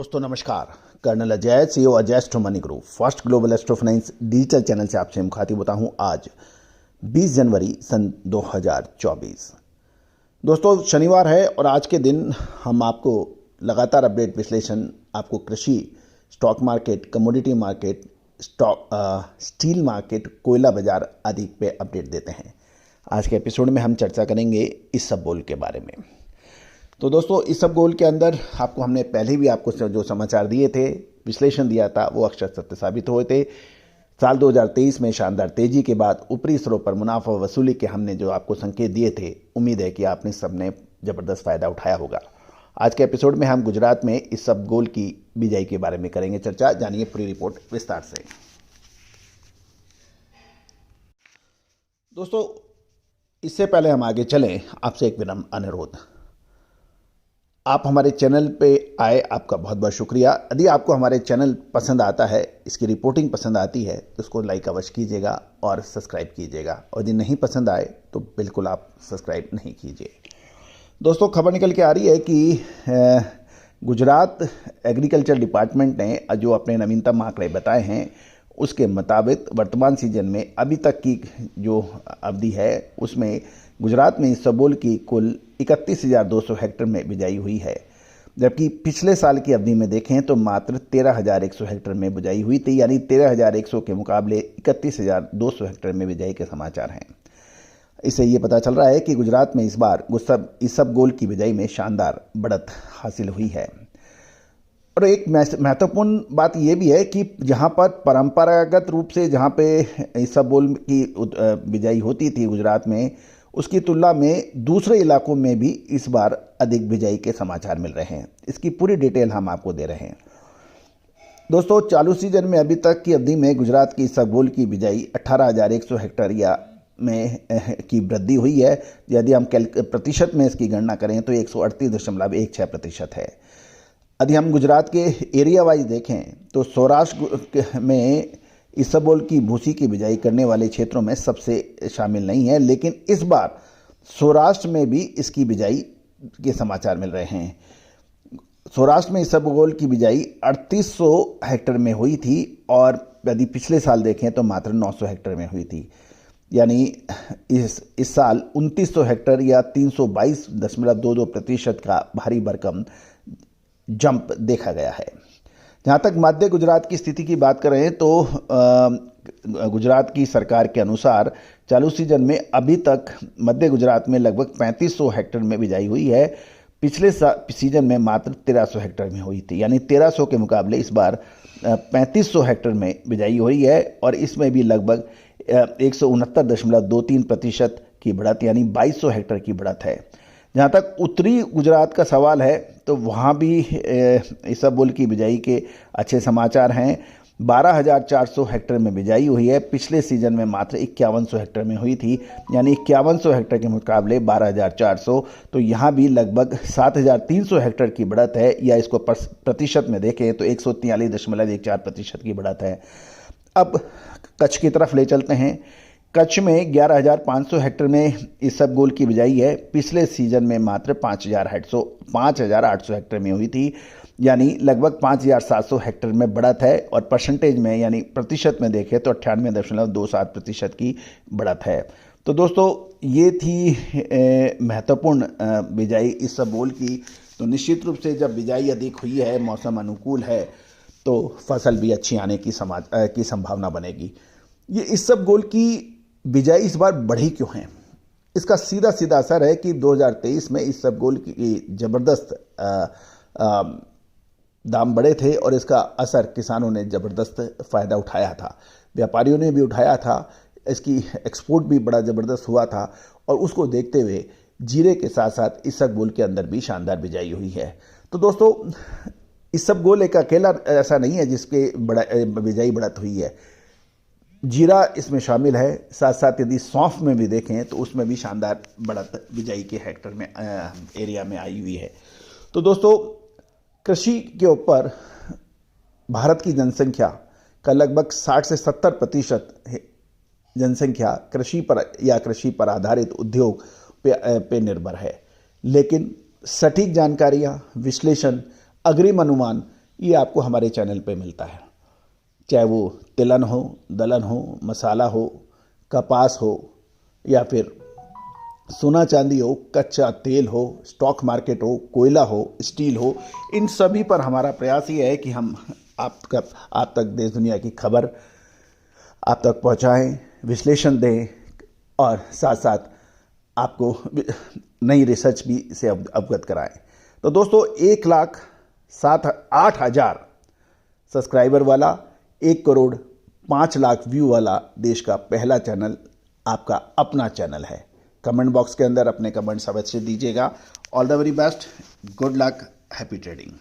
दोस्तों नमस्कार। Colonel Ajay, CEO Ajay astro money group first global astro finance digital channel से आपसे मुखातिब होता हूं। आज 20 जनवरी सन 2024 दोस्तों शनिवार है और आज के दिन हम आपको लगातार अपडेट विश्लेषण आपको कृषि, stock market, commodity market, steel market, कोयला बाजार आदि पे अपडेट देते हैं। आज के एपिसोड में हम चर्चा करेंगे इसबगोल के बारे में। तो दोस्तों इसबगोल के अंदर आपको हमने पहले भी आपको जो समाचार दिए थे, विश्लेषण दिया था, वो अक्षर सत्य साबित हुए थे। साल 2023 में शानदार तेजी के बाद ऊपरी स्तरों पर मुनाफा वसूली के हमने जो आपको संकेत दिए थे, उम्मीद है कि आपने सबने जबरदस्त फायदा उठाया होगा। आज के एपिसोड में हम गुजरात में इसबगोल की बिजाई के बारे में करेंगे चर्चा। जानिए पूरी रिपोर्ट विस्तार से। दोस्तों इससे पहले हम आगे चलें, आपसे एक विनम्र अनुरोध। आप हमारे चैनल पे आए, आपका बहुत बहुत शुक्रिया। यदि आपको हमारे चैनल पसंद आता है, इसकी रिपोर्टिंग पसंद आती है, तो उसको लाइक अवश्य कीजिएगा और सब्सक्राइब कीजिएगा। और यदि नहीं पसंद आए तो बिल्कुल आप सब्सक्राइब नहीं कीजिए। दोस्तों खबर निकल के आ रही है कि गुजरात एग्रीकल्चर डिपार्टमेंट ने जो अपने नवीनतम आंकड़े बताए हैं, उसके मुताबिक वर्तमान सीजन में अभी तक की जो अवधि है, उसमें गुजरात में इसबगोल की कुल 31,200 हेक्टेयर में बिजाई हुई है। जबकि पिछले साल की अवधि में देखें तो मात्र 13,100 हेक्टेयर में बिजाई हुई थी। यानी 13,100 के मुकाबले 31,200 हेक्टेयर में बिजाई के समाचार हैं। इससे ये पता चल रहा है कि गुजरात में इस बार इसबगोल की बिजाई में शानदार बढ़त हासिल हुई है। और एक महत्वपूर्ण बात यह भी है कि जहां पर परंपरागत रूप से जहां पे इसबगोल की बिजाई होती थी गुजरात में, उसकी तुलना में दूसरे इलाकों में भी इस बार अधिक बिजाई के समाचार मिल रहे हैं। इसकी पूरी डिटेल हम आपको दे रहे हैं। दोस्तों चालू सीजन में अभी तक की अवधि में गुजरात की इसबगोल की बिजाई 18,100 हेक्टेयर में की वृद्धि हुई है। यदि हम प्रतिशत में इसकी गणना करें तो 138.16% है। यदि हम गुजरात के एरिया वाइज देखें तो सौराष्ट्र में इसबगोल की भूसी की बिजाई करने वाले क्षेत्रों में सबसे शामिल नहीं है, लेकिन इस बार सौराष्ट्र में भी इसकी बिजाई के समाचार मिल रहे हैं। सौराष्ट्र में इसबगोल की बिजाई 3800 हेक्टेयर में हुई थी और यदि पिछले साल देखें तो मात्र 900 हेक्टेयर में हुई थी। यानी इस साल 2900 हेक्टेयर या 322.22% का भारी भरकम जंप देखा गया है। जहाँ तक मध्य गुजरात की स्थिति की बात करें तो गुजरात की सरकार के अनुसार चालू सीजन में अभी तक मध्य गुजरात में लगभग 3500 हेक्टेयर में बिजाई हुई है। पिछले सीजन में मात्र 1300 हेक्टेयर में हुई थी। यानी 1300 के मुकाबले इस बार 3500 हेक्टेयर में बिजाई हुई है और इसमें भी लगभग 169.23% की बढ़त यानी 2200 हेक्टेयर की बढ़त है। जहाँ तक उत्तरी गुजरात का सवाल है तो वहाँ भी इसबगोल की बिजाई के अच्छे समाचार हैं। 12,400 हेक्टेयर में बिजाई हुई है। पिछले सीजन में मात्र 5100 हेक्टेयर में हुई थी। यानी 5100 हेक्टेयर के मुकाबले 12,400, तो यहाँ भी लगभग 7,300 हेक्टेयर की बढ़त है। या इसको प्रतिशत में देखें तो 143.14% की बढ़त है। अब कच्छ की तरफ ले चलते हैं। कच्छ में 11,500 हेक्टेयर में इसबगोल की बिजाई है। पिछले सीजन में मात्र 5,800 हेक्टेयर में हुई थी। यानी लगभग 5,700 हेक्टेयर में बढ़त है और परसेंटेज में यानी प्रतिशत में देखें तो 98.27% की बढ़त है। तो दोस्तों ये थी महत्वपूर्ण बिजाई इसबगोल की। तो निश्चित रूप से जब बिजाई अधिक हुई है, मौसम अनुकूल है, तो फसल भी अच्छी आने की संभावना बनेगी। ये इसबगोल की बिजाई इस बार बढ़ी क्यों है? इसका सीधा सीधा असर है कि 2023 में इसबगोल की जबरदस्त दाम बढ़े थे और इसका असर किसानों ने जबरदस्त फ़ायदा उठाया था, व्यापारियों ने भी उठाया था। इसकी एक्सपोर्ट भी बड़ा ज़बरदस्त हुआ था और उसको देखते हुए जीरे के साथ साथ इसबगोल के अंदर भी शानदार बिजाई हुई है। तो दोस्तों इसबगोल एक अकेला ऐसा नहीं है जिसके बिजाई बढ़त हुई है। जीरा इसमें शामिल है। साथ साथ यदि सौंफ में भी देखें तो उसमें भी शानदार बढ़त बिजाई के हेक्टेयर में एरिया में आई हुई है। तो दोस्तों कृषि के ऊपर भारत की जनसंख्या का लगभग 60 से 70% जनसंख्या कृषि पर आधारित उद्योग पे निर्भर है। लेकिन सटीक जानकारियाँ, विश्लेषण, अग्रिम अनुमान ये आपको हमारे चैनल पे मिलता है। चाहे वो तिलहन हो, दलहन हो, मसाला हो, कपास हो, या फिर सोना चांदी हो, कच्चा तेल हो, स्टॉक मार्केट हो, कोयला हो, स्टील हो, इन सभी पर हमारा प्रयास ये है कि हम आप तक देश दुनिया की खबर आप तक पहुंचाएं, विश्लेषण दें और साथ साथ आपको नई रिसर्च भी से अवगत कराएं। तो दोस्तों 1,08,000 सब्सक्राइबर वाला, 1,05,00,000 व्यू वाला देश का पहला चैनल आपका अपना चैनल है। कमेंट बॉक्स के अंदर अपने कमेंट्स अवश्य दीजिएगा। All the very best, good luck, happy trading.